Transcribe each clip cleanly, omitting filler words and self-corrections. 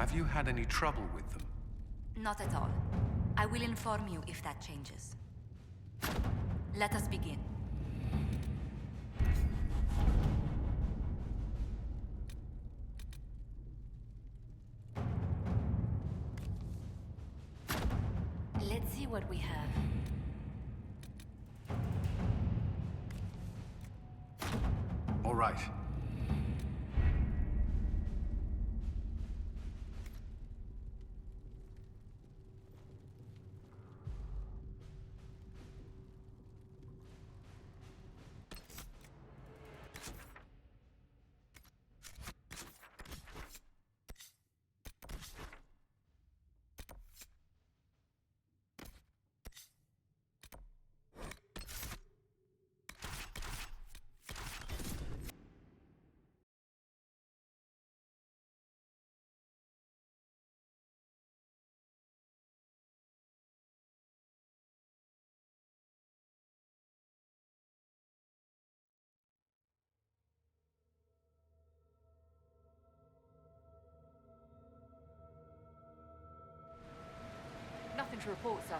Have you had any trouble with them? Not at all. I will inform you if that changes. Let us begin. Let's see what we have. All right. Nothing to report, sir.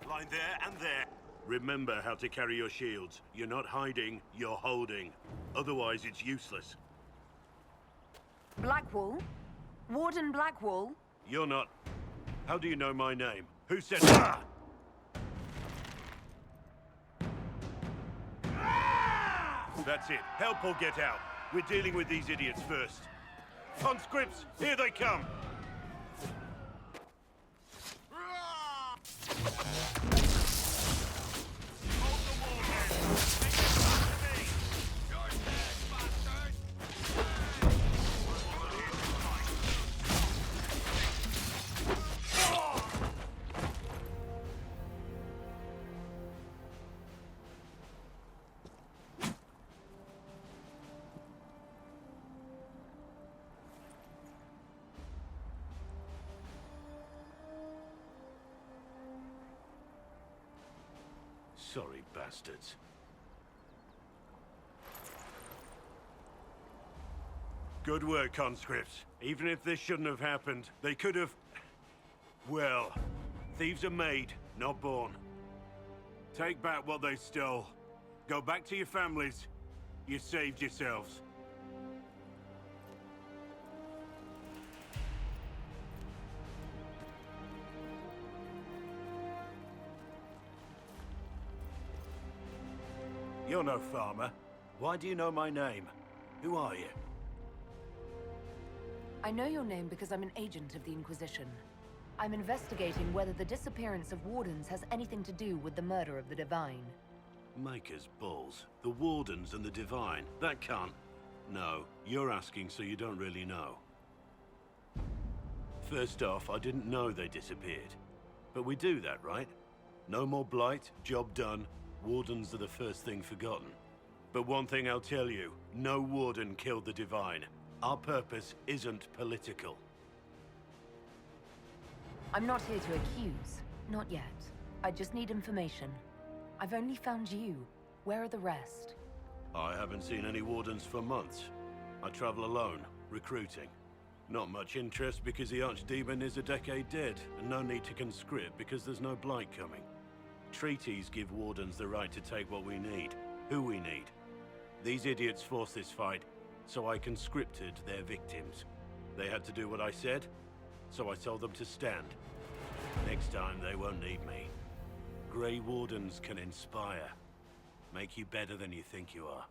Line there and there. Remember how to carry your shields. You're not hiding, you're holding. Otherwise, it's useless. Blackwall? Warden Blackwall? You're not... How do you know my name? Who said... Ah! That's it. Help or get out. We're dealing with these idiots first. Conscripts, here they come! Sorry, bastards. Good work, conscripts. Even if this shouldn't have happened, they could have... Well, thieves are made, not born. Take back what they stole. Go back to your families. You saved yourselves. You're no farmer. Why do you know my name? Who are you? I know your name because I'm an agent of the Inquisition. I'm investigating whether the disappearance of Wardens has anything to do with the murder of the Divine. Maker's balls. The Wardens and the Divine. That can't... No, you're asking so you don't really know. First off, I didn't know they disappeared. But we do that, right? No more blight, job done. Wardens are the first thing forgotten. But one thing I'll tell you, no Warden killed the Divine. Our purpose isn't political. I'm not here to accuse. Not yet. I just need information. I've only found you. Where are the rest? I haven't seen any Wardens for months. I travel alone, recruiting. Not much interest because the Archdemon is a decade dead, and no need to conscript because there's no blight coming. Treaties give Wardens the right to take what we need, who we need. These idiots forced this fight, so I conscripted their victims. They had to do what I said, so I told them to stand. Next time, they won't need me. Grey Wardens can inspire. Make you better than you think you are.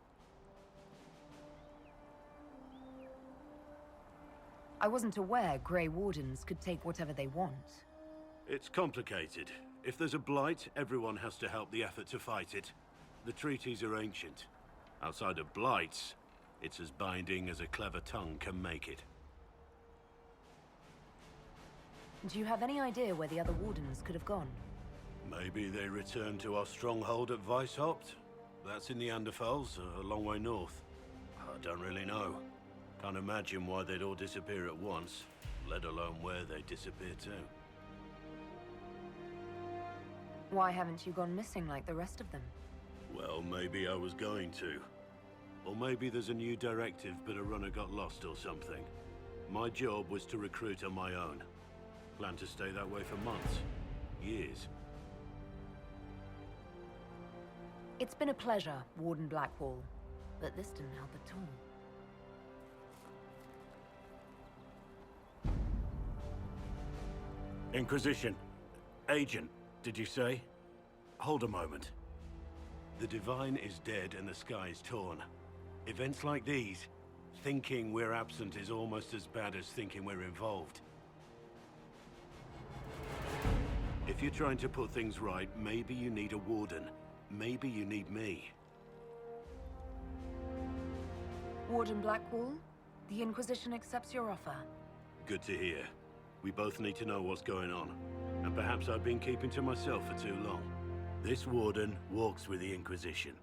I wasn't aware Grey Wardens could take whatever they want. It's complicated. If there's a blight, everyone has to help the effort to fight it. The treaties are ancient. Outside of blights, it's as binding as a clever tongue can make it. Do you have any idea where the other Wardens could have gone? Maybe they returned to our stronghold at Weishaupt? That's in the Anderfels, a long way north. I don't really know. Can't imagine why they'd all disappear at once, let alone where they disappear to. Why haven't you gone missing like the rest of them? Well, maybe I was going to. Or maybe there's a new directive, but a runner got lost or something. My job was to recruit on my own. Plan to stay that way for months. Years. It's been a pleasure, Warden Blackwall, but this didn't help at all. Inquisition. Agent, did you say? Hold a moment. The Divine is dead and the sky is torn. Events like these, thinking we're absent is almost as bad as thinking we're involved. If you're trying to put things right, maybe you need a warden. Maybe you need me. Warden Blackwall, the Inquisition accepts your offer. Good to hear. We both need to know what's going on. And perhaps I've been keeping to myself for too long. This warden walks with the Inquisition.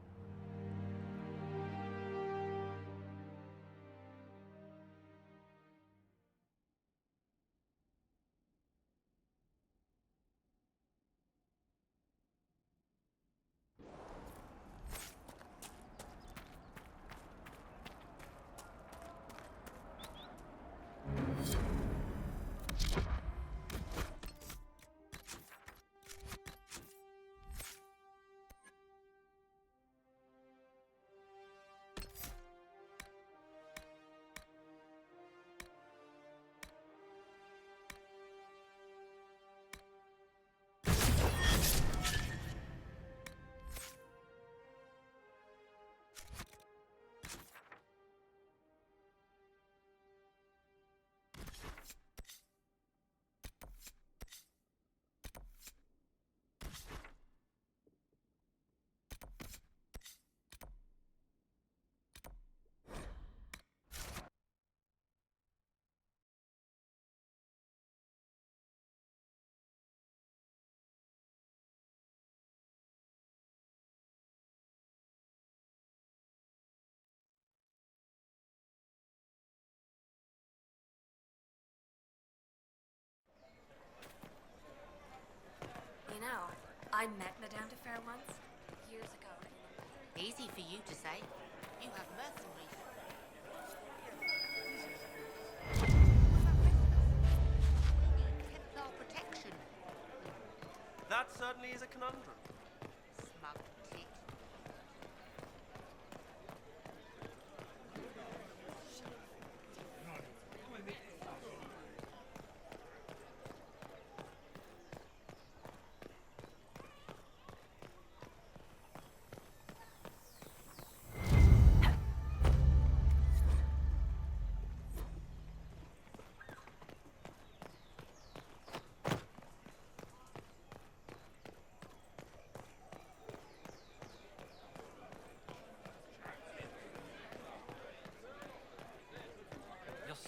You know, I met Madame de Fer once, years ago. Easy for you to say. You have mercenaries. Templar protection. That certainly is a conundrum. Smug tit.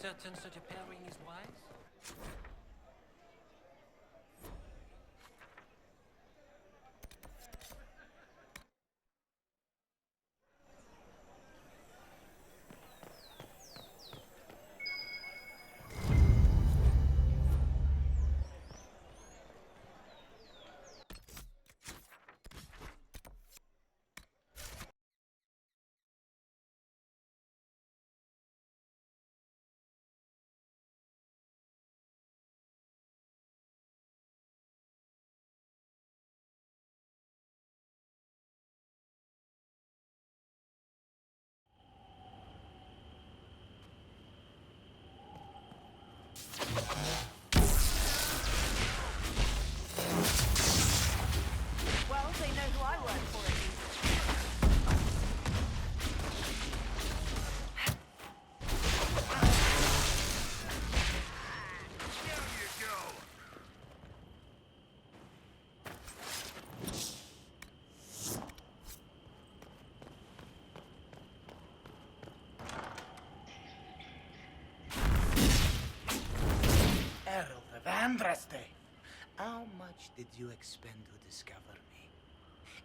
Certain such a pairing is wise? Well, they know who I work for at least. Herald of Andraste. How much did you expend to discover me?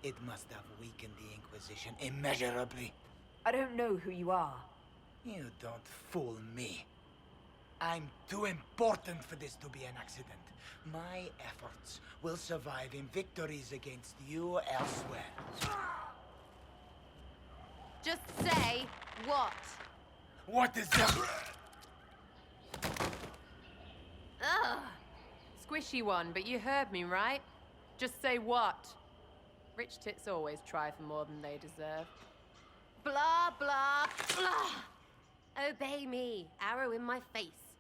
It must have weakened the Inquisition immeasurably. I don't know who you are. You don't fool me. I'm too important for this to be an accident. My efforts will survive in victories against you elsewhere. Just say what? What is that? Ugh. Squishy one, but you heard me, right? Just say what? Rich tits always try for more than they deserve. Blah, blah, blah. Obey me. Arrow in my face.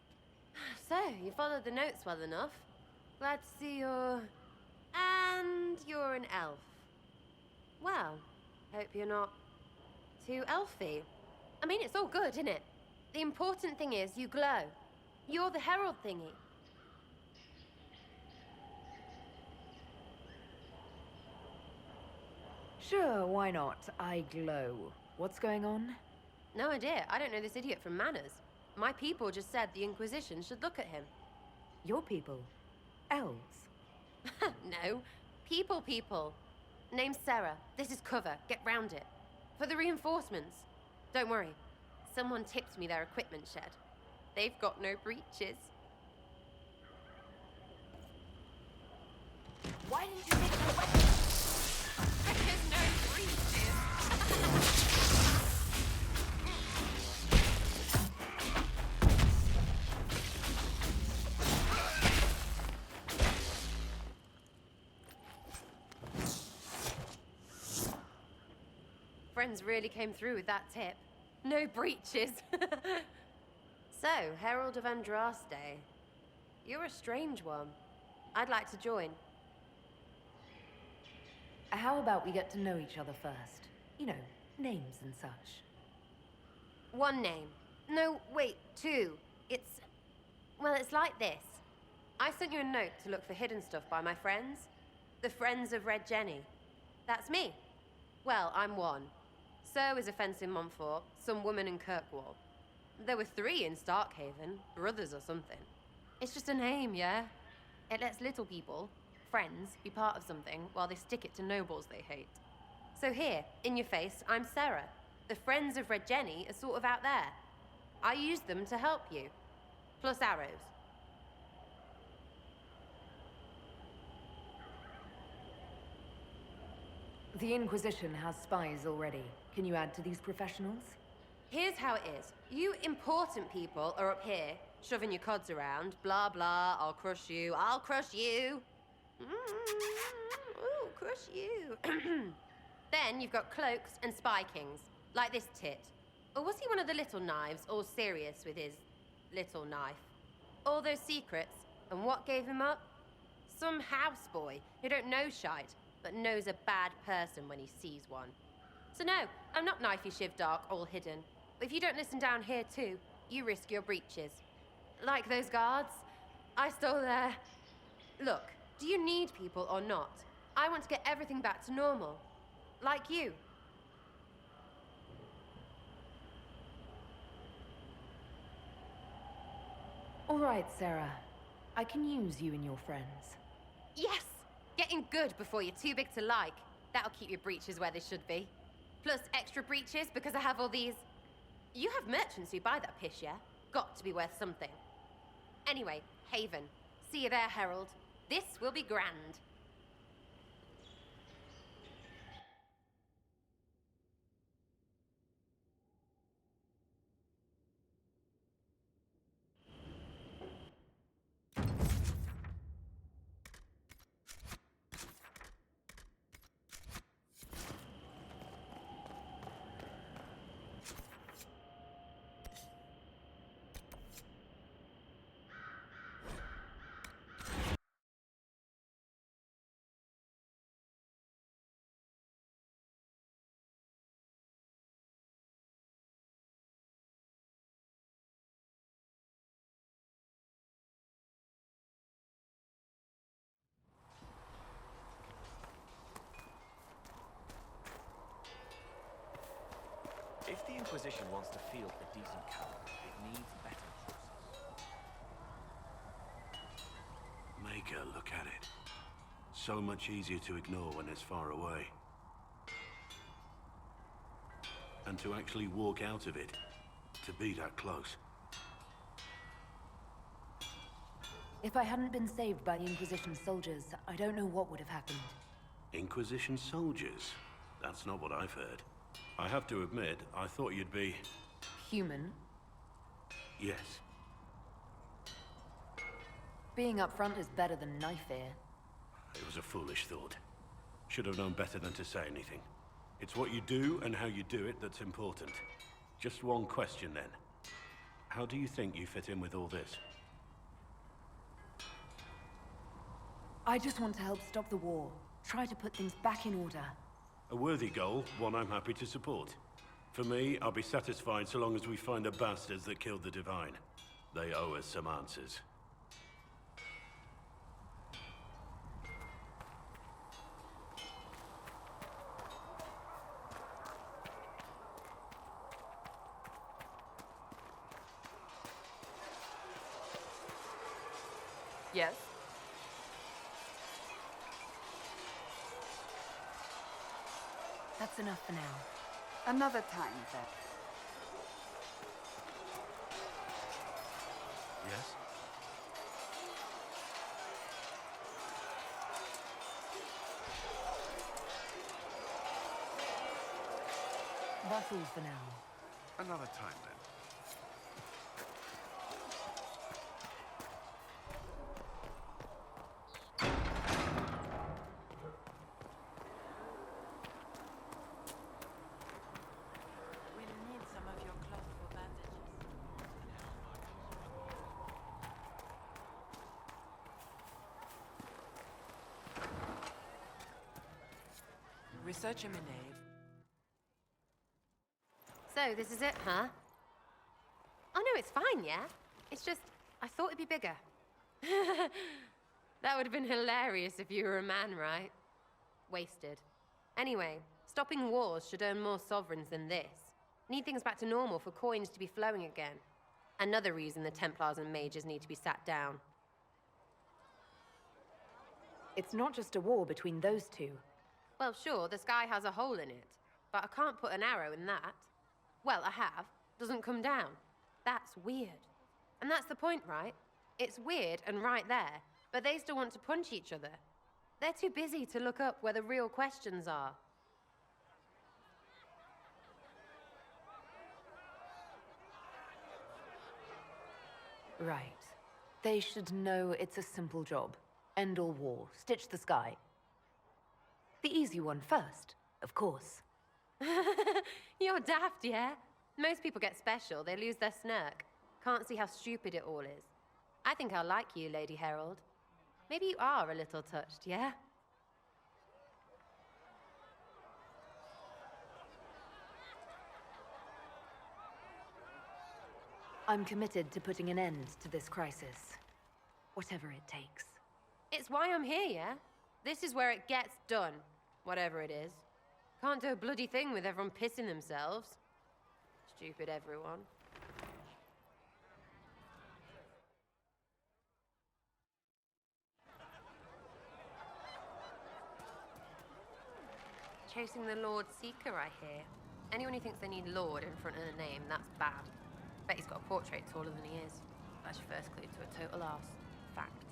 So, you followed the notes well enough. Glad to see you're... And you're an elf. Well, hope you're not too elfy. I mean, it's all good, isn't it? The important thing is you glow. You're the herald thingy. Sure, why not? I glow. What's going on? No idea. I don't know this idiot from Manners. My people just said the Inquisition should look at him. Your people? Elves? No. People. Name's Sarah. This is cover. Get round it. For the reinforcements. Don't worry. Someone tipped me their equipment shed. They've got no breaches. Why didn't you take the weapon? Because no breaches. Friends really came through with that tip. No breaches. So, Herald of Andraste. You're a strange one. I'd like to join. How about we get to know each other first? You know, names and such. One name. No, wait, two. It's like this. I sent you a note to look for hidden stuff by my friends. The Friends of Red Jenny. That's me. Well, I'm one. So is a fence in Montfort, some woman in Kirkwall. There were 3 in Starkhaven, brothers or something. It's just a name, yeah? It lets little people, friends, be part of something while they stick it to nobles they hate. So here, in your face, I'm Sarah. The Friends of Red Jenny are sort of out there. I use them to help you. Plus arrows. The Inquisition has spies already. Can you add to these professionals? Here's how it is. You important people are up here, shoving your cods around. Blah, blah, I'll crush you. Ooh, crush you. Then you've got cloaks and spy kings, like this tit. Or was he one of the little knives, all serious with his little knife? All those secrets, and what gave him up? Some houseboy who don't know shite, but knows a bad person when he sees one. So no, I'm not knifey shiv dark, all hidden. But if you don't listen down here too, you risk your breeches. Like those guards, I stole their... Look, do you need people or not? I want to get everything back to normal. Like you. All right, Sarah. I can use you and your friends. Yes! Getting good before you're too big to like. That'll keep your breeches where they should be. Plus extra breeches because I have all these... You have merchants who buy that piss, yeah? Got to be worth something. Anyway, Haven. See you there, Herald. This will be grand. the Inquisition wants to field a decent cavalry, it needs better horses. Maker, look at it. So much easier to ignore when it's far away. And to actually walk out of it, to be that close. If I hadn't been saved by the Inquisition soldiers, I don't know what would have happened. Inquisition soldiers? That's not what I've heard. I have to admit, I thought you'd be... Human? Yes. Being up front is better than knife fear. It was a foolish thought. Should have known better than to say anything. It's what you do and how you do it that's important. Just one question then. How do you think you fit in with all this? I just want to help stop the war. Try to put things back in order. A worthy goal, one I'm happy to support. For me, I'll be satisfied so long as we find the bastards that killed the Divine. They owe us some answers. Yes? That's enough for now. Another time, then. Yes? That's all for now. Another time, then. Research him, knave. So, this is it, huh? Oh no, it's fine, yeah? It's just, I thought it'd be bigger. That would have been hilarious if you were a man, right? Wasted. Anyway, stopping wars should earn more sovereigns than this. Need things back to normal for coins to be flowing again. Another reason the Templars and mages need to be sat down. It's not just a war between those two. Well, sure, the sky has a hole in it, but I can't put an arrow in that. Well, I have. Doesn't come down. That's weird. And that's the point, right? It's weird and right there, but they still want to punch each other. They're too busy to look up where the real questions are. Right. They should know it's a simple job. End all war. Stitch the sky. The easy one first, of course. You're daft, yeah? Most people get special, they lose their snark. Can't see how stupid it all is. I think I like you, Lady Herald. Maybe you are a little touched, yeah? I'm committed to putting an end to this crisis. Whatever it takes. It's why I'm here, yeah? This is where it gets done. Whatever it is. Can't do a bloody thing with everyone pissing themselves. Stupid everyone. Chasing the Lord Seeker, I hear. Anyone who thinks they need Lord in front of the name, that's bad. Bet he's got a portrait taller than he is. That's your first clue to a total arse. Fact.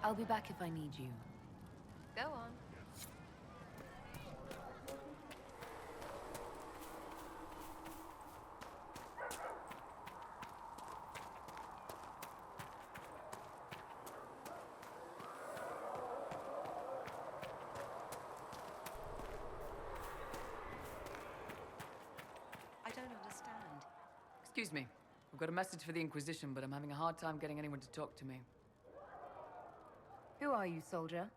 I'll be back if I need you. Go on. I don't understand. Excuse me. I've got a message for the Inquisition, but I'm having a hard time getting anyone to talk to me. Who are you, soldier?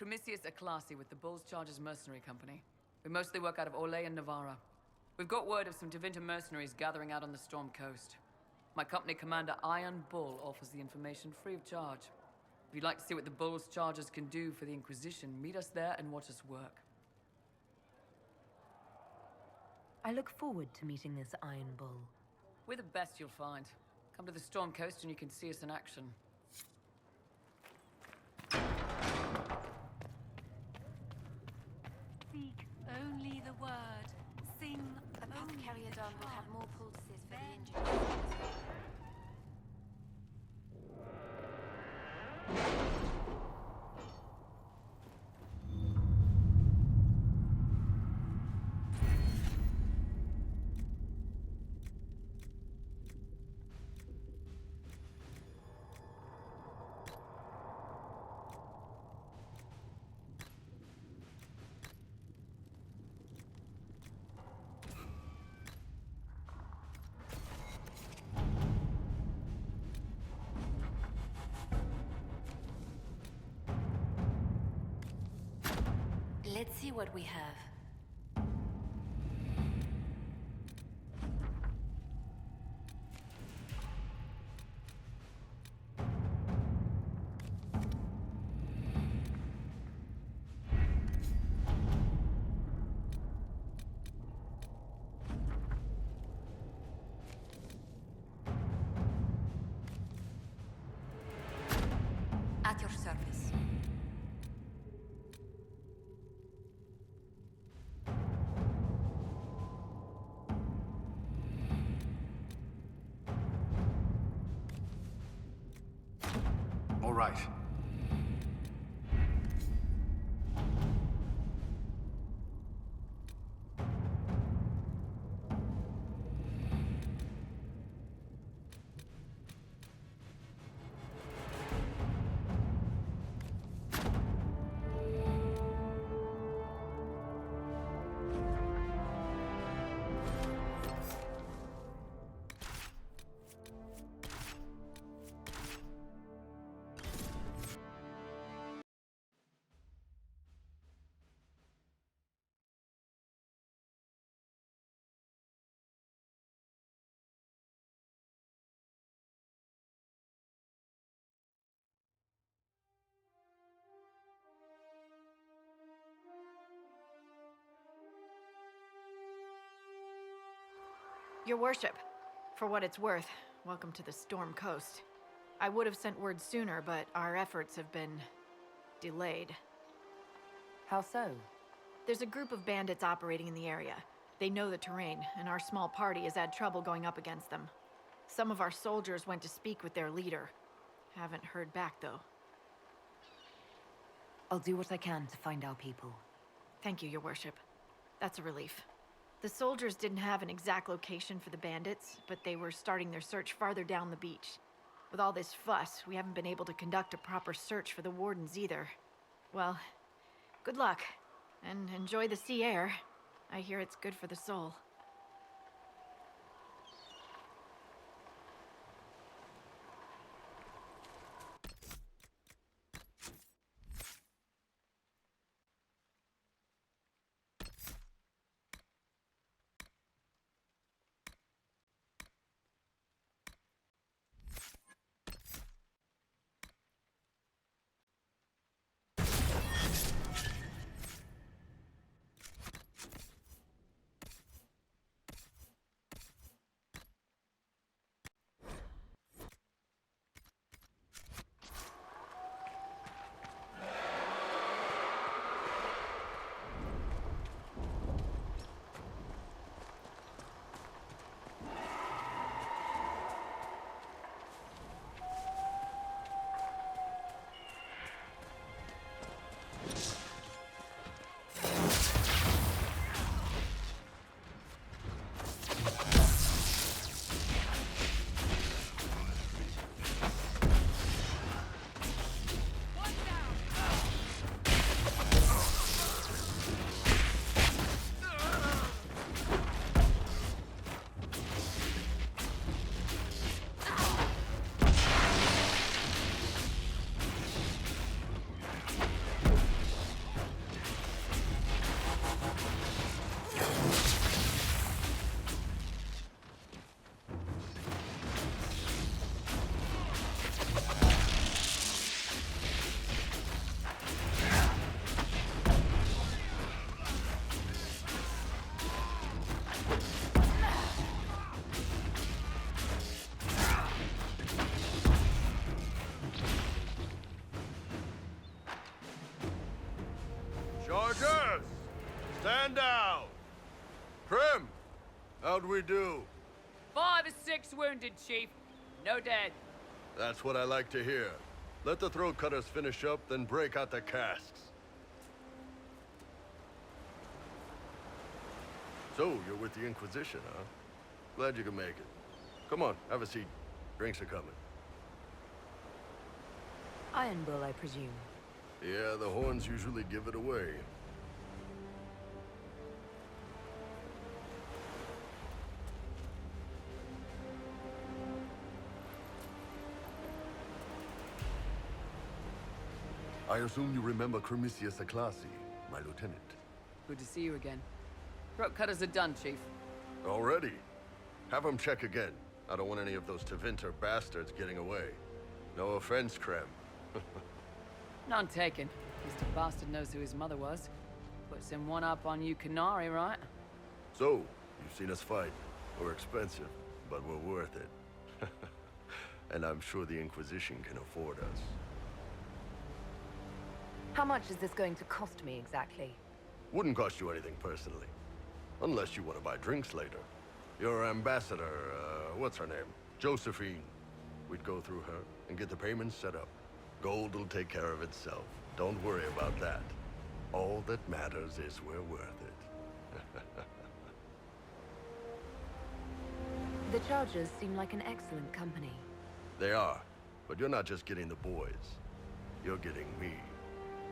Cremisius Aclasi with the Bull's Chargers Mercenary Company. We mostly work out of Orlais and Navarra. We've got word of some Tevinter mercenaries gathering out on the Storm Coast. My company commander, Iron Bull, offers the information free of charge. If you'd like to see what the Bull's charges can do for the Inquisition, meet us there and watch us work. I look forward to meeting this Iron Bull. We're the best you'll find. Come to the Storm Coast and you can see us in action. Speak only the word. Sing Apothecary only the Adon will have charm. more pulses for the injured. Let's see what we have. At your service. All right. Your worship, for what it's worth, welcome to the Storm Coast. I would have sent word sooner, but our efforts have been delayed. How so? There's a group of bandits operating in the area. They know the terrain, and our small party has had trouble going up against them. Some of our soldiers went to speak with their leader. Haven't heard back, though. I'll do what I can to find our people. Thank you, Your Worship. That's a relief. The soldiers didn't have an exact location for the bandits, but they were starting their search farther down the beach. With all this fuss, we haven't been able to conduct a proper search for the Wardens either. Well, good luck, and enjoy the sea air. I hear it's good for the soul. How'd we do? 5 or 6 wounded, Chief. No dead. That's what I like to hear. Let the throat cutters finish up, then break out the casks. So, you're with the Inquisition, huh? Glad you could make it. Come on, have a seat. Drinks are coming. Iron Bull, I presume. Yeah, the horns usually give it away. I assume you remember Cremisius Aclasi, my lieutenant. Good to see you again. Throat cutters are done, Chief. Already? Have them check again. I don't want any of those Tevinter bastards getting away. No offense, Krem. None taken. At least the bastard knows who his mother was. Puts him one up on you Canary, right? So, you've seen us fight. We're expensive, but we're worth it. And I'm sure the Inquisition can afford us. How much is this going to cost me exactly? Wouldn't cost you anything personally. Unless you want to buy drinks later. Your ambassador, what's her name? Josephine. We'd go through her and get the payments set up. Gold will take care of itself. Don't worry about that. All that matters is we're worth it. The Chargers seem like an excellent company. They are, but you're not just getting the boys. You're getting me.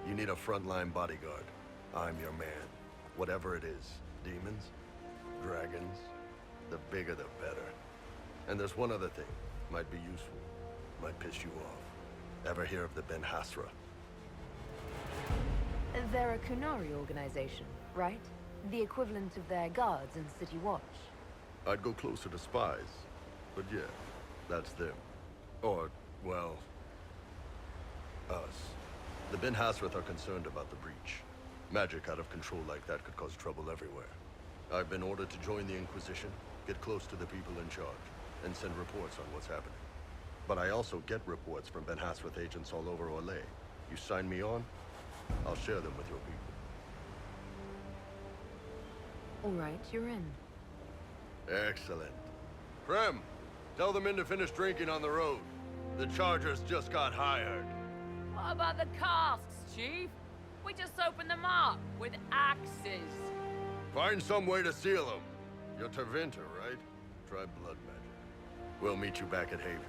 You need a frontline bodyguard. I'm your man. Whatever it is. Demons? Dragons? The bigger the better. And there's one other thing. Might be useful. Might piss you off. Ever hear of the Ben Hasra? They're a Kunari organization, right? The equivalent of their guards in City Watch. I'd go closer to spies. But yeah, that's them. Or, well, us. The Ben Hasrath are concerned about the breach. Magic out of control like that could cause trouble everywhere. I've been ordered to join the Inquisition, get close to the people in charge, and send reports on what's happening. But I also get reports from Ben Hasrath agents all over Orlais. You sign me on, I'll share them with your people. All right, you're in. Excellent. Prem, tell the men to finish drinking on the road. The Chargers just got hired. What about the casks, Chief? We just opened them up with axes. Find some way to seal them. You're Tevinter, right? Try blood magic. We'll meet you back at Haven.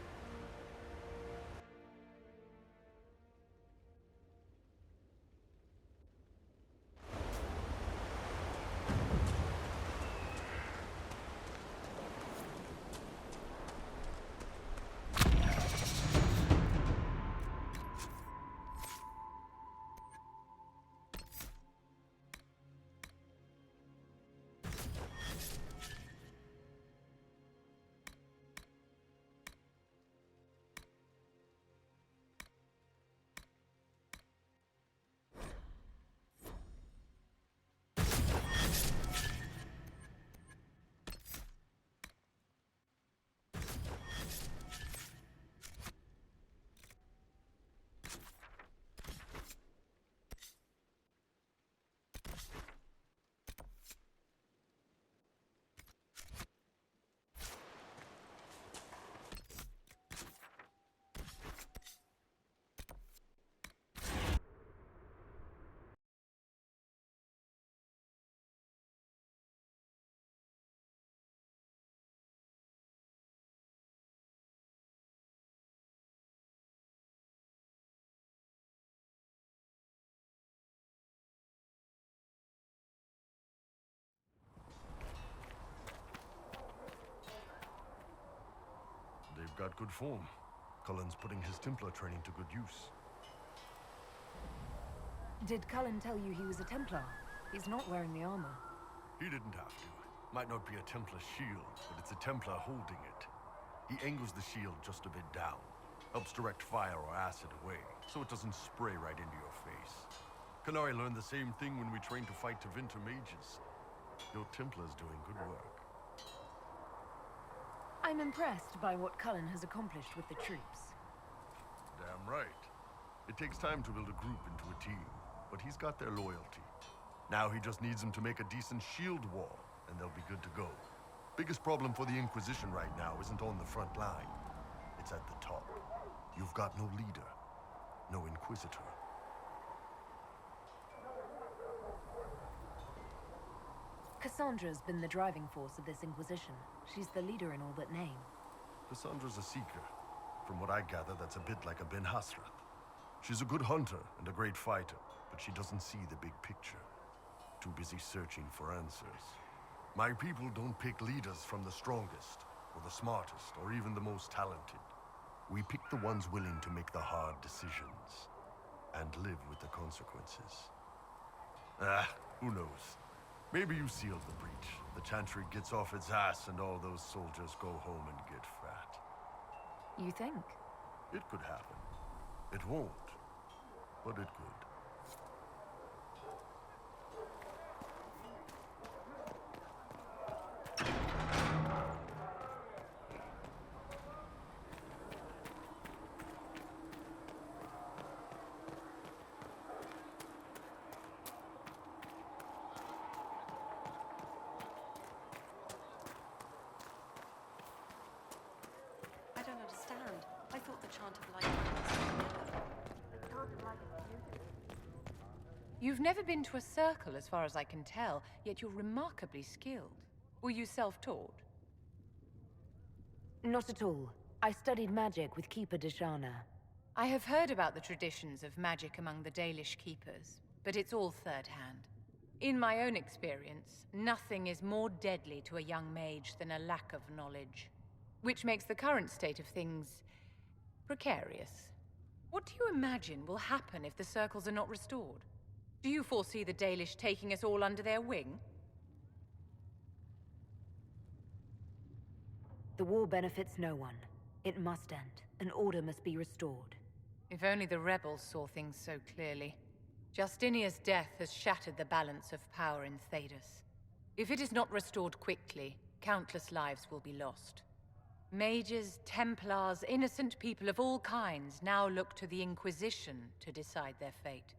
They've got good form. Cullen's putting his Templar training to good use. Did Cullen tell you he was a Templar? He's not wearing the armor. He didn't have to. Might not be a Templar shield, but it's a Templar holding it. He angles the shield just a bit down. Helps direct fire or acid away, so it doesn't spray right into your face. Canary learned the same thing when we trained to fight Tevinter mages. Your Templar's doing good work. I'm impressed by what Cullen has accomplished with the troops. Damn right. It takes time to build a group into a team, but he's got their loyalty. Now he just needs them to make a decent shield wall, and they'll be good to go. Biggest problem for the Inquisition right now isn't on the front line. It's at the top. You've got no leader, no Inquisitor. Cassandra's been the driving force of this Inquisition. She's the leader in all but name. Cassandra's a seeker. From what I gather, that's a bit like a Ben Hasrath. She's a good hunter and a great fighter, but she doesn't see the big picture. Too busy searching for answers. My people don't pick leaders from the strongest, or the smartest, or even the most talented. We pick the ones willing to make the hard decisions, and live with the consequences. Who knows? Maybe you sealed the breach. The Chantry gets off its ass and all those soldiers go home and get fat. You think? It could happen. It won't, but it could. I don't understand. I thought the chant of light was You've never been to a circle, as far as I can tell, yet you're remarkably skilled. Were you self-taught? Not at all. I studied magic with Keeper Deshana. I have heard about the traditions of magic among the Dalish keepers, but it's all third-hand. In my own experience, nothing is more deadly to a young mage than a lack of knowledge, which makes the current state of things precarious. What do you imagine will happen if the circles are not restored? Do you foresee the Dalish taking us all under their wing? The war benefits no one. It must end, and order must be restored. If only the rebels saw things so clearly. Justinia's death has shattered the balance of power in Thedas. If it is not restored quickly, countless lives will be lost. Mages, Templars, innocent people of all kinds now look to the Inquisition to decide their fate.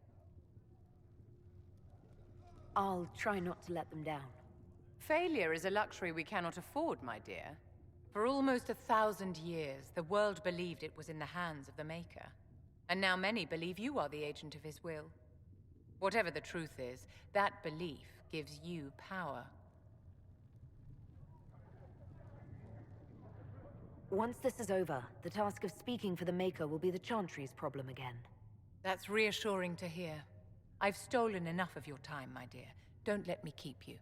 I'll try not to let them down. Failure is a luxury we cannot afford, my dear. For almost 1,000 years, the world believed it was in the hands of the Maker. And now many believe you are the agent of his will. Whatever the truth is, that belief gives you power. Once this is over, the task of speaking for the Maker will be the Chantry's problem again. That's reassuring to hear. I've stolen enough of your time, my dear. Don't let me keep you.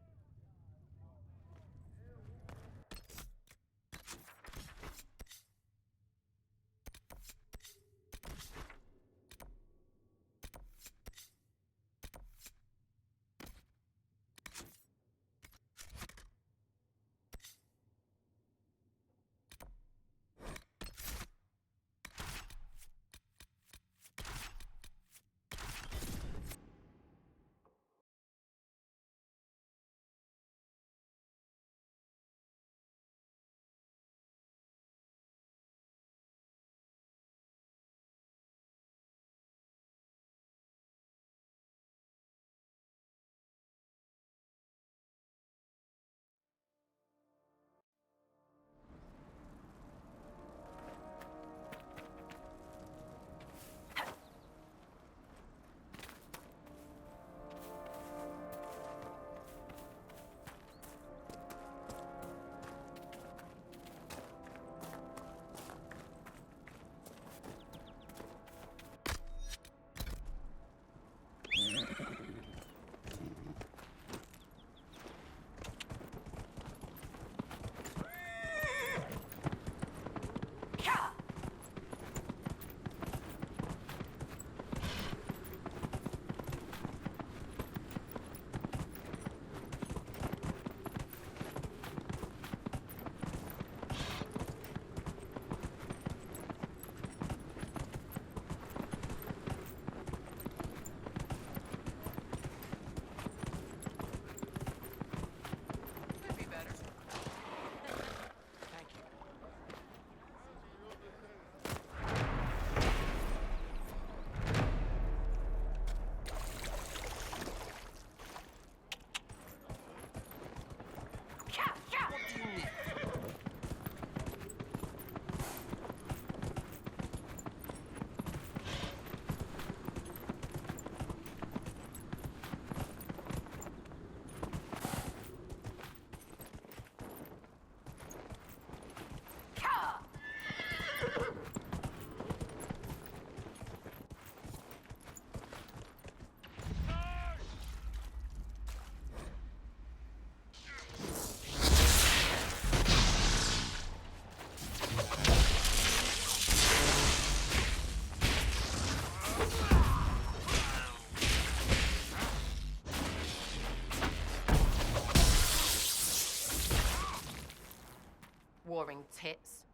warring tits.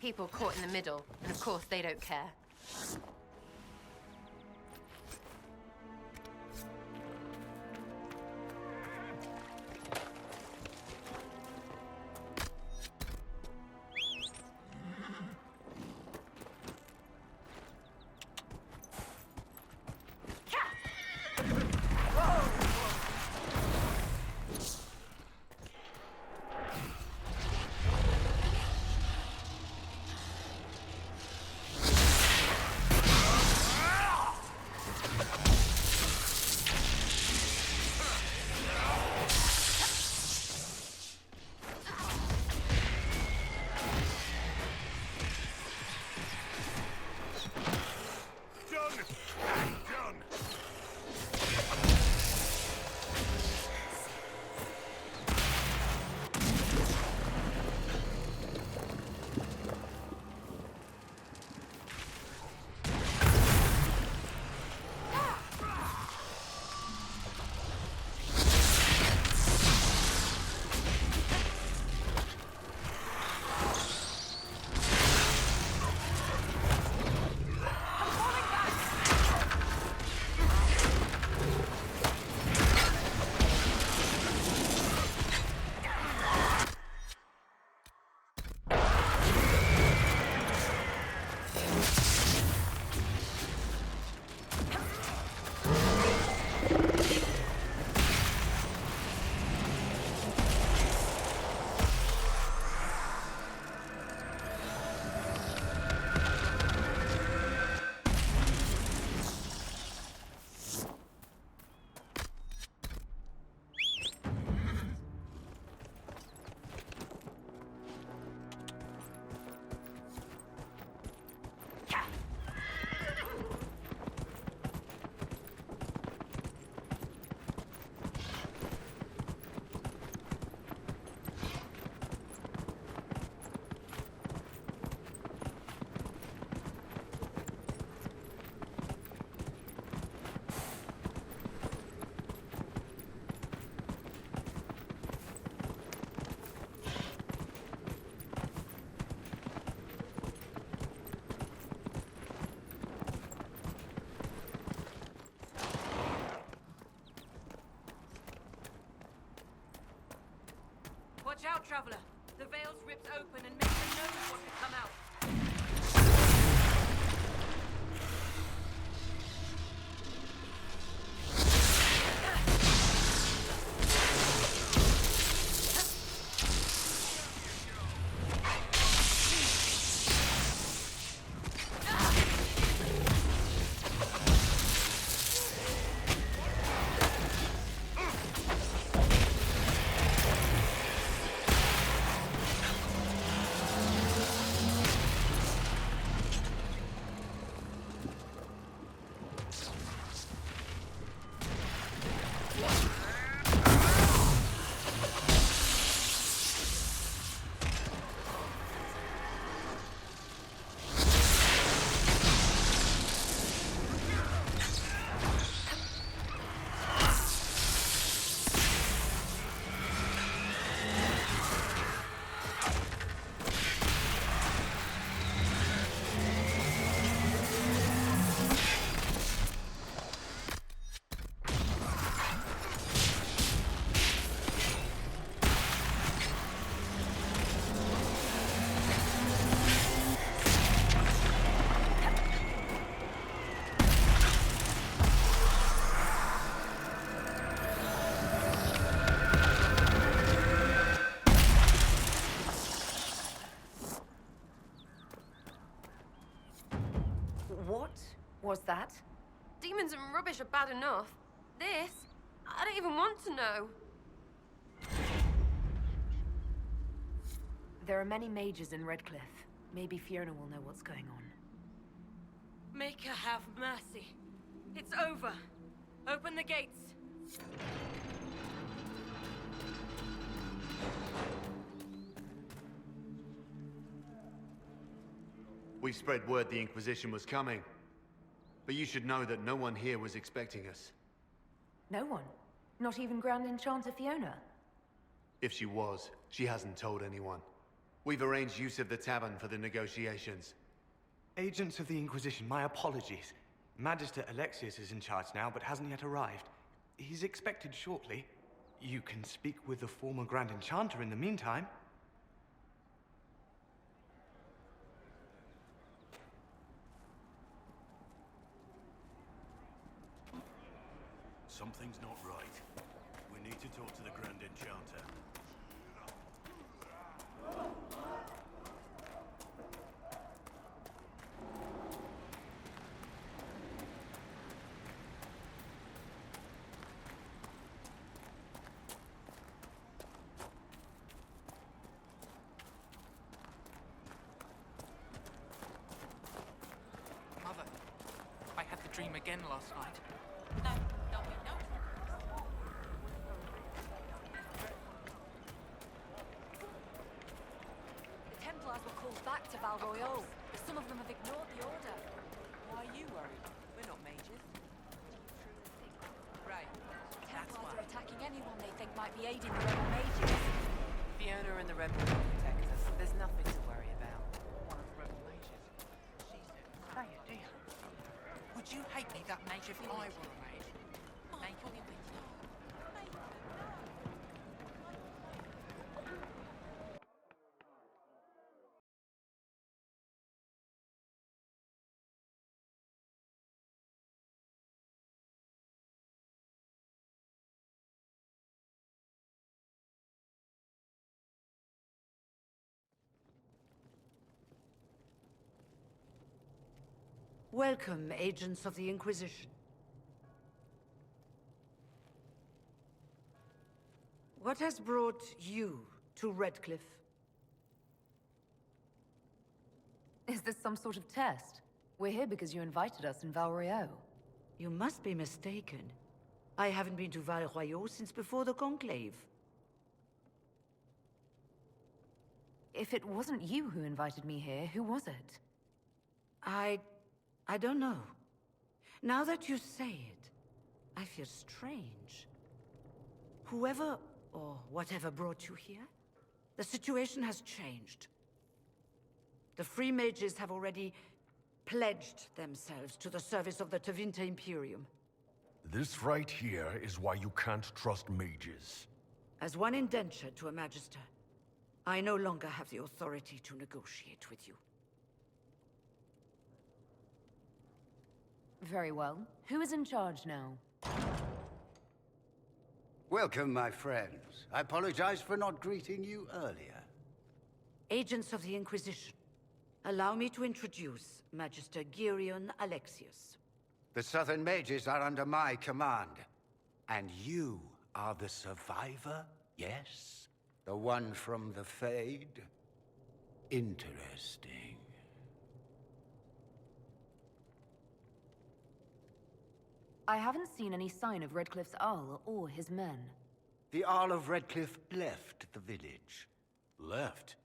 People caught in the middle, and of course they don't care. Watch out, Traveler. The veil's ripped open and makes them know what could come out. What was that? Demons and rubbish are bad enough. This, I don't even want to know. There are many mages in Redcliffe. Maybe Fiona will know what's going on. Make her have mercy. It's over. Open the gates. We spread word the Inquisition was coming. But you should know that no one here was expecting us. No one? Not even Grand Enchanter Fiona? If she was, she hasn't told anyone. We've arranged use of the tavern for the negotiations. Agents of the Inquisition, my apologies. Magister Alexius is in charge now, but hasn't yet arrived. He's expected shortly. You can speak with the former Grand Enchanter in the meantime. Something's not right. We need to talk to the Grand Enchanter. Mother, I had the dream again last night. The Templars were called back to Val Royeaux, but some of them have ignored the order. Why are you worried? We're not mages. Right. Templars are attacking anyone they think might be aiding the rebel mages. Fiona and the rebels will protect us. There's nothing to worry about. One of the rebel mages. She's there. Hey, dear. Would you hate me that much if I were a mage? Make me with you. Welcome, agents of the Inquisition. What has brought you to Redcliffe? Is this some sort of test? We're here because you invited us in Val Royeaux. You must be mistaken. I haven't been to Val Royeaux since before the Conclave. If it wasn't you who invited me here, who was it? I don't know. Now that you say it, I feel strange. Whoever or whatever brought you here, the situation has changed. The Free Mages have already pledged themselves to the service of the Tevinter Imperium. This right here is why you can't trust mages. As one indentured to a Magister, I no longer have the authority to negotiate with you. Very well. Who is in charge now? Welcome, my friends. I apologize for not greeting you earlier. Agents of the Inquisition, allow me to introduce Magister Girion Alexius. The Southern Mages are under my command. And you are the survivor, yes? The one from the Fade? Interesting. I haven't seen any sign of Redcliffe's Arl or his men. The Arl of Redcliffe left the village. Left?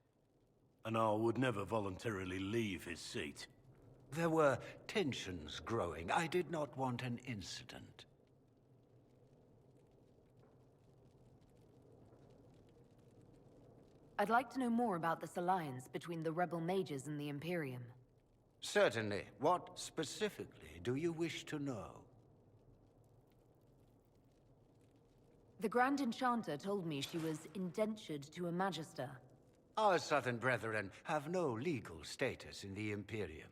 An Arl would never voluntarily leave his seat. There were tensions growing. I did not want an incident. I'd like to know more about this alliance between the rebel mages and the Imperium. Certainly. What specifically do you wish to know? The Grand Enchanter told me she was indentured to a Magister. Our Southern brethren have no legal status in the Imperium.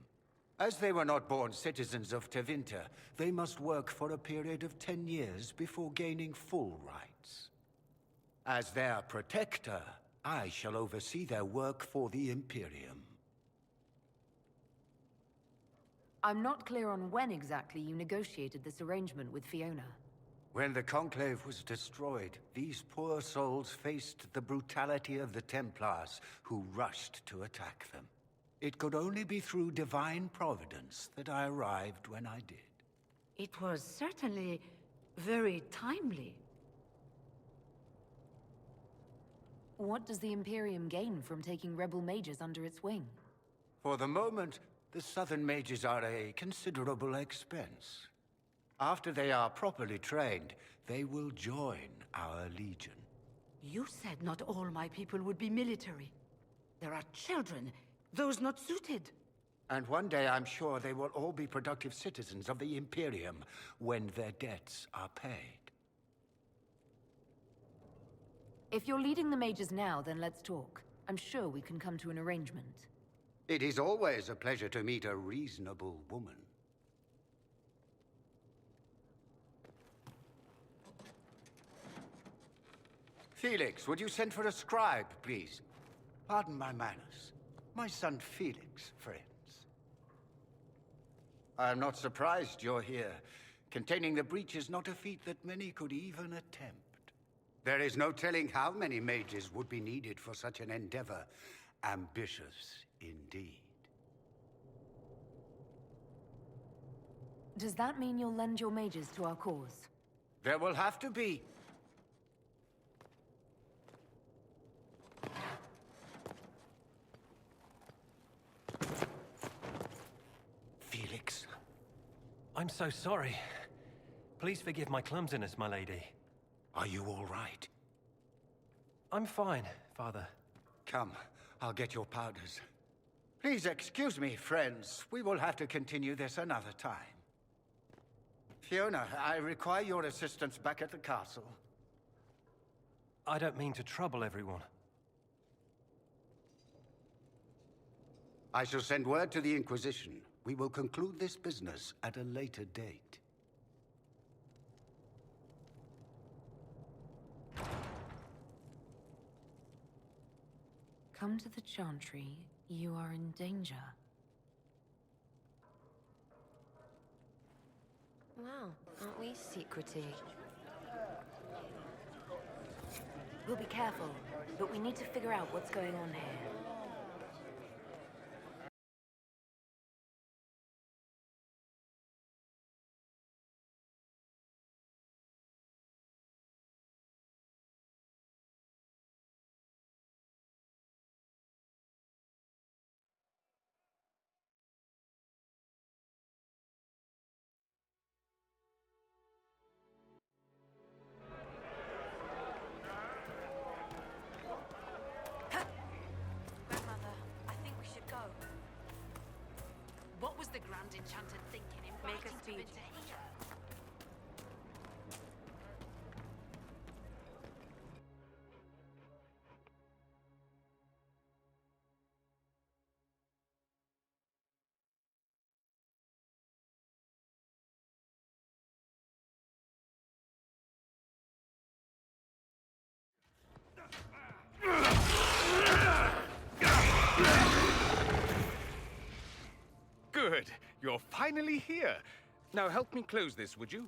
As they were not born citizens of Tevinter, they must work for a period of 10 years before gaining full rights. As their protector, I shall oversee their work for the Imperium. I'm not clear on when exactly you negotiated this arrangement with Fiona. When the Conclave was destroyed, these poor souls faced the brutality of the Templars, who rushed to attack them. It could only be through divine providence that I arrived when I did. It was certainly very timely. What does the Imperium gain from taking rebel mages under its wing? For the moment, the Southern Mages are a considerable expense. After they are properly trained, they will join our Legion. You said not all my people would be military. There are children, those not suited. And one day I'm sure they will all be productive citizens of the Imperium when their debts are paid. If you're leading the mages now, then let's talk. I'm sure we can come to an arrangement. It is always a pleasure to meet a reasonable woman. Felix, would you send for a scribe, please? Pardon my manners. My son Felix, friends. I am not surprised you're here. Containing the breach is not a feat that many could even attempt. There is no telling how many mages would be needed for such an endeavor. Ambitious indeed. Does that mean you'll lend your mages to our cause? There will have to be. Felix. I'm so sorry. Please forgive my clumsiness, my lady. Are you all right? I'm fine, Father. Come, I'll get your powders. Please excuse me, friends. We will have to continue this another time. Fiona, I require your assistance back at the castle. I don't mean to trouble everyone. I shall send word to the Inquisition. We will conclude this business at a later date. Come to the Chantry. You are in danger. Wow, aren't we secretive? We'll be careful, but we need to figure out what's going on here. What was the Grand Enchanter thinking in Make a speed speed. into here? Good. You're finally here. Now help me close this, would you?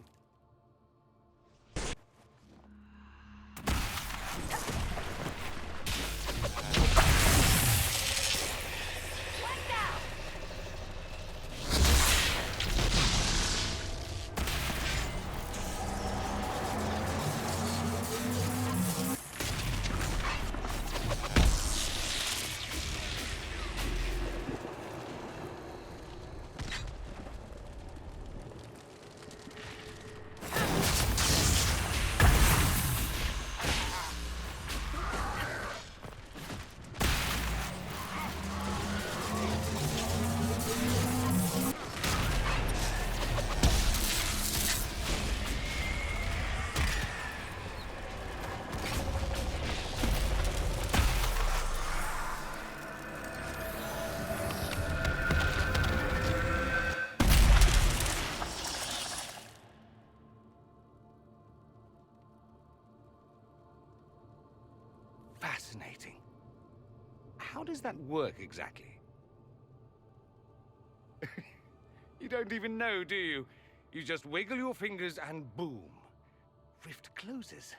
Fascinating. How does that work exactly? You don't even know, do you? You just wiggle your fingers and boom. Rift closes.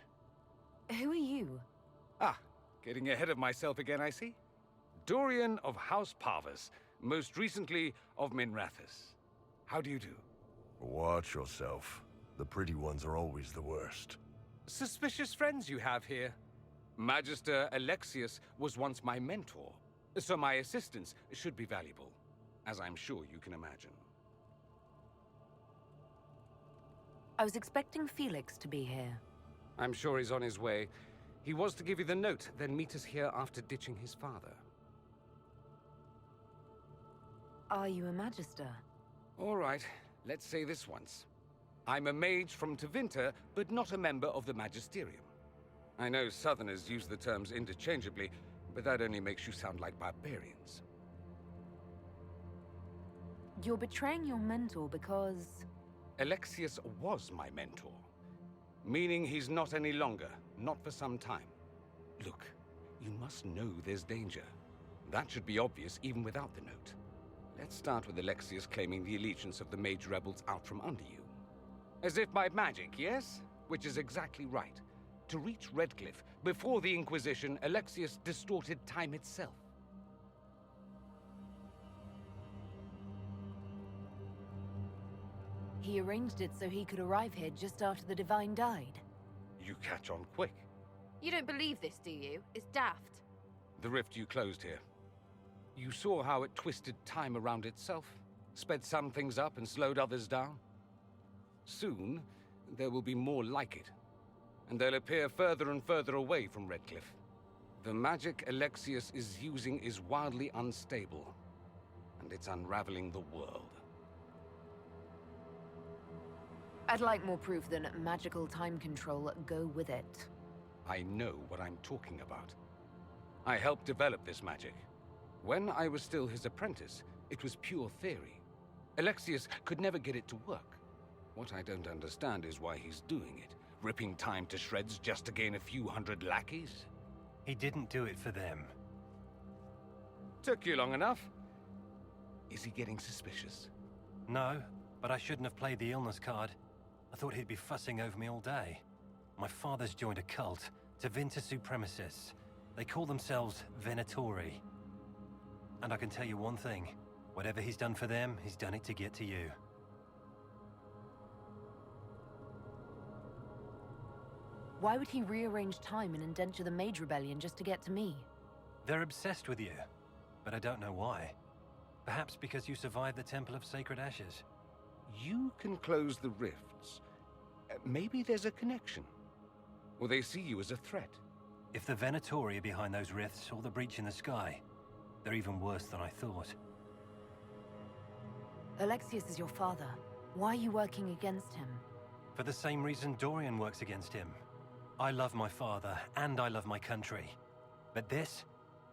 Who are you? Ah, getting ahead of myself again, I see. Dorian of House Parvus, most recently of Minrathous. How do you do? Watch yourself. The pretty ones are always the worst. Suspicious friends you have here. Magister Alexius was once my mentor, so my assistance should be valuable, as I'm sure you can imagine. I was expecting Felix to be here. I'm sure he's on his way. He was to give you the note, then meet us here after ditching his father. Are you a Magister? All right, let's say this once. I'm a mage from Tevinter, but not a member of the Magisterium. I know Southerners use the terms interchangeably, but that only makes you sound like barbarians. You're betraying your mentor because... Alexius was my mentor. Meaning he's not any longer, not for some time. Look, you must know there's danger. That should be obvious even without the note. Let's start with Alexius claiming the allegiance of the mage rebels out from under you. As if by magic, yes? Which is exactly right. To reach Redcliffe, before the Inquisition, Alexius distorted time itself. He arranged it so he could arrive here just after the Divine died. You catch on quick. You don't believe this, do you? It's daft. The rift you closed here. You saw how it twisted time around itself, sped some things up and slowed others down. Soon, there will be more like it, and they'll appear further and further away from Redcliffe. The magic Alexius is using is wildly unstable, and it's unraveling the world. I'd like more proof than magical time control go with it. I know what I'm talking about. I helped develop this magic. When I was still his apprentice, it was pure theory. Alexius could never get it to work. What I don't understand is why he's doing it, ripping time to shreds just to gain a few hundred lackeys. He didn't do it for them. Took you long enough. Is he getting suspicious? No, but I shouldn't have played the illness card. I thought he'd be fussing over me all day. My father's joined a cult, Tevinter Supremacists. They call themselves Venatori. And I can tell you one thing. Whatever he's done for them, he's done it to get to you. Why would he rearrange time and indenture the Mage Rebellion just to get to me? They're obsessed with you, but I don't know why. Perhaps because you survived the Temple of Sacred Ashes. You can close the rifts. Maybe there's a connection. Or they see you as a threat. If the Venatori are behind those rifts or the breach in the sky, they're even worse than I thought. Alexius is your father. Why are you working against him? For the same reason Dorian works against him. I love my father, and I love my country. But this?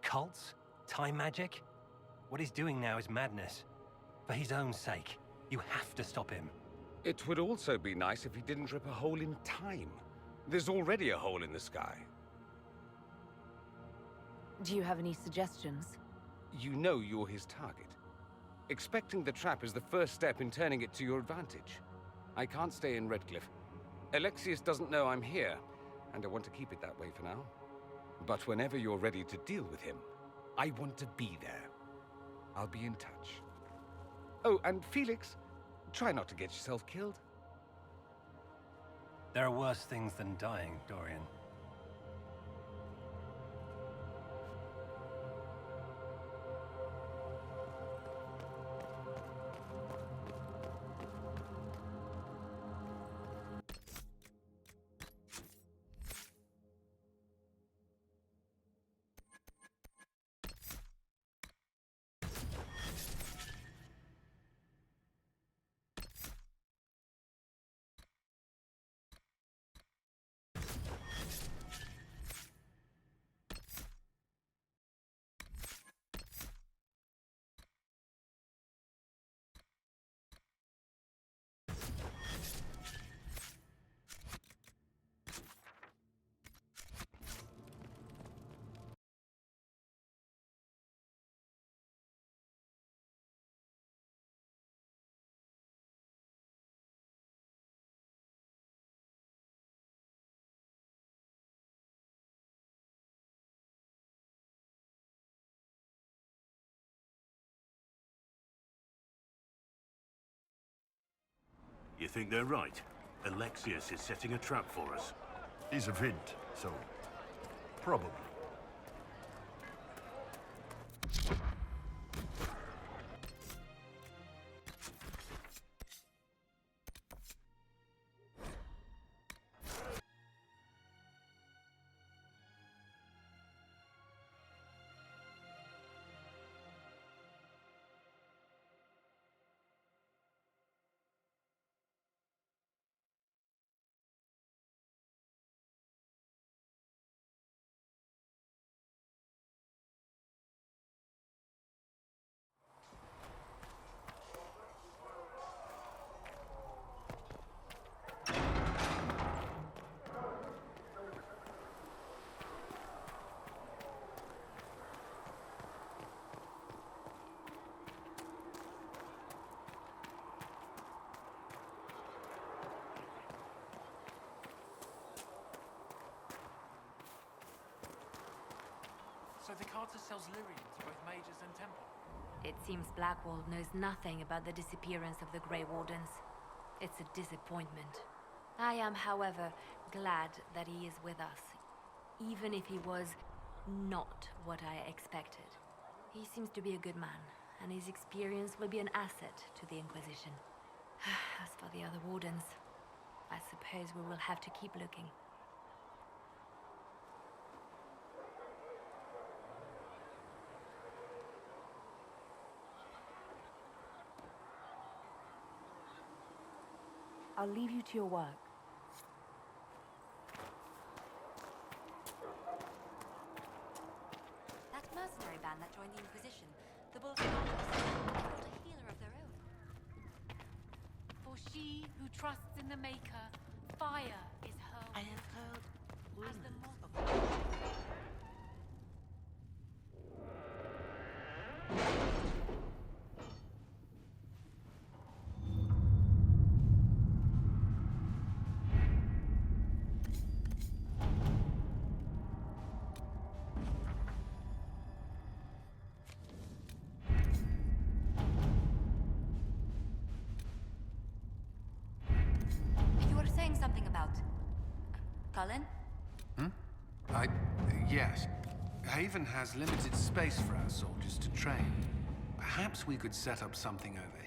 Cults? Time magic? What he's doing now is madness. For his own sake, you have to stop him. It would also be nice if he didn't rip a hole in time. There's already a hole in the sky. Do you have any suggestions? You know you're his target. Expecting the trap is the first step in turning it to your advantage. I can't stay in Redcliffe. Alexius doesn't know I'm here, and I want to keep it that way for now. But whenever you're ready to deal with him, I want to be there. I'll be in touch. Oh, and Felix, try not to get yourself killed. There are worse things than dying, Dorian. You think they're right? Alexius is setting a trap for us. He's a Vint, so probably. So the Carter sells lyrium to both mages and temple. It seems Blackwall knows nothing about the disappearance of the Grey Wardens. It's a disappointment. I am, however, glad that he is with us, even if he was not what I expected. He seems to be a good man, and his experience will be an asset to the Inquisition. As for the other Wardens, I suppose we will have to keep looking. I'll leave you to your work. That mercenary band that joined the Inquisition, the Bulls got a healer of their own. For she who trusts in the Maker, fire is her. I have heard as the You were saying something about... Cullen? Yes. Haven has limited space for our soldiers to train. Perhaps we could set up something over